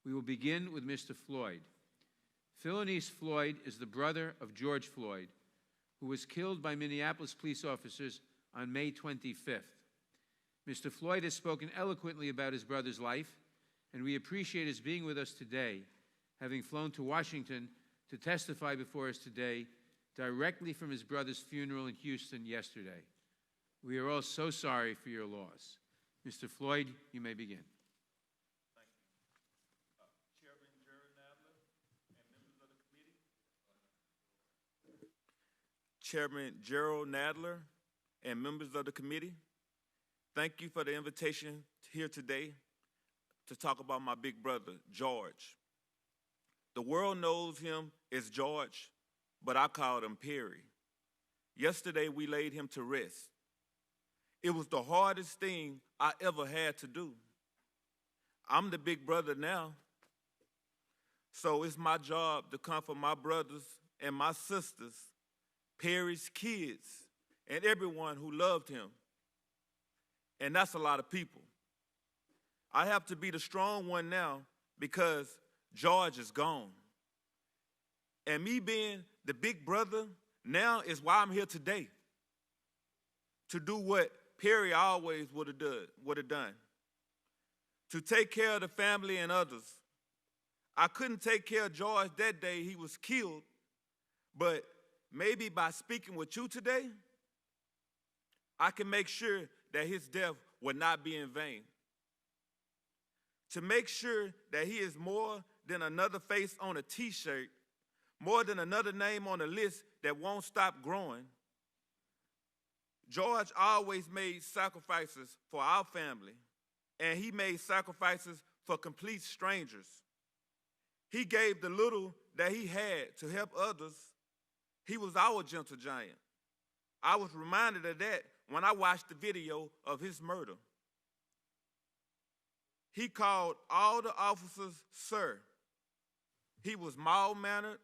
We will begin with Mr. Floyd. Philanese Floyd is the brother of George Floyd, who was killed by Minneapolis police officers on May 25th. Mr. Floyd has spoken eloquently about his brother's life, and we appreciate his being with us today, having flown to Washington to testify before us today directly from his brother's funeral in Houston yesterday. We are all so sorry for your loss. Mr. Floyd, you may begin. Thank you. Chairman Gerald Nadler and members of the committee. Chairman Gerald Nadler and members of the committee, thank you for the invitation here today to talk about my big brother, George. The world knows him as George, but I called him Perry. Yesterday, we laid him to rest. It was the hardest thing I ever had to do. I'm the big brother now, so it's my job to comfort my brothers and my sisters, Perry's kids, and everyone who loved him. And that's a lot of people. I have to be the strong one now because George is gone. And me being the big brother now is why I'm here today, to do what Perry always would have done, to take care of the family and others. I couldn't take care of George that day he was killed, but maybe by speaking with you today, I can make sure that his death will not be in vain. To make sure that he is more than another face on a t-shirt, more than another name on a list that won't stop growing. George always made sacrifices for our family, and he made sacrifices for complete strangers. He gave the little that he had to help others. He was our gentle giant. I was reminded of that when I watched the video of his murder. He called all the officers sir. He was mild-mannered.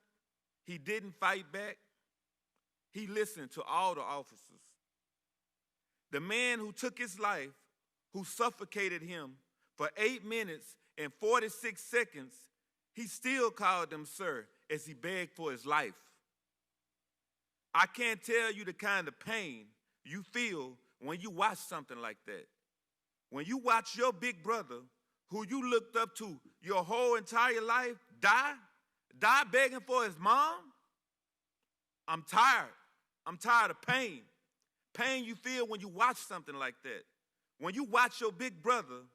He didn't fight back. He listened to all the officers. The man who took his life, who suffocated him for 8 minutes and 46 seconds, he still called them sir as he begged for his life. I can't tell you the kind of pain you feel when you watch something like that. When you watch your big brother, who you looked up to your whole entire life, die begging for his mom, I'm tired. I'm tired of pain. Pain you feel when you watch something like that. When you watch your big brother,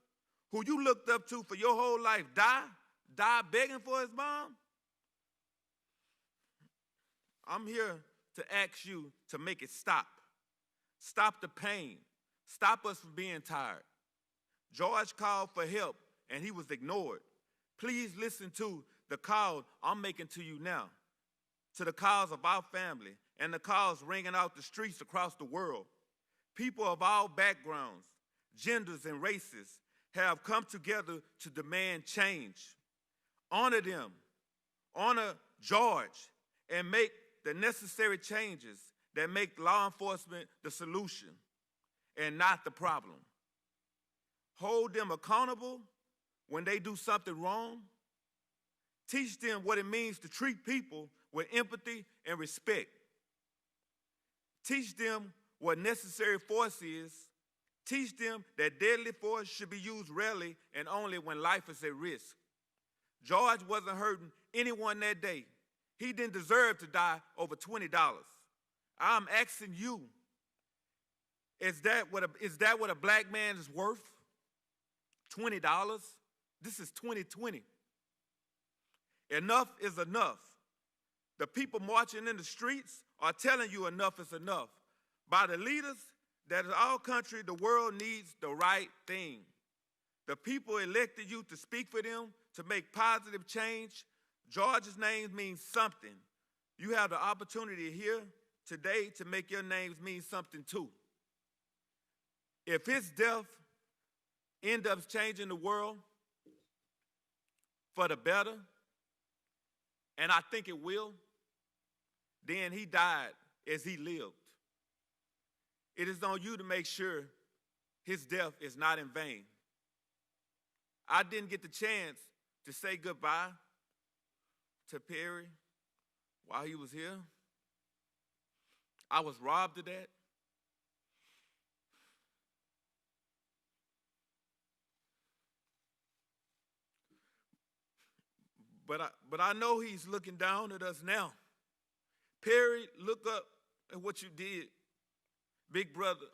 who you looked up to for your whole life, die begging for his mom. I'm here to ask you to make it stop. Stop the pain. Stop us from being tired. George called for help, and he was ignored. Please listen to the call I'm making to you now, to the calls of our family and the calls ringing out the streets across the world. People of all backgrounds, genders, and races have come together to demand change. Honor them, honor George, and make the necessary changes that make law enforcement the solution and not the problem. Hold them accountable when they do something wrong. Teach them what it means to treat people with empathy and respect. Teach them what necessary force is. Teach them that deadly force should be used rarely and only when life is at risk. George wasn't hurting anyone that day. He didn't deserve to die over $20. I'm asking you, is that what a black man is worth? $20? This is 2020. Enough is enough. The people marching in the streets are telling you enough is enough. By the leaders that in our country, the world needs the right thing. The people elected you to speak for them, to make positive change. George's name means something. You have the opportunity here today to make your names mean something too. If his death ends up changing the world for the better, and I think it will, then he died as he lived. It is on you to make sure his death is not in vain. I didn't get the chance to say goodbye to Perry while he was here. I was robbed of that. But I know he's looking down at us now. Perry, look up at what you did. Big brother,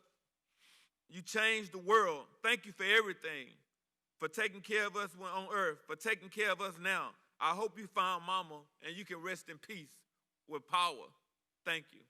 you changed the world. Thank you for everything, for taking care of us when on earth, for taking care of us now. I hope you found Mama and you can rest in peace with power. Thank you.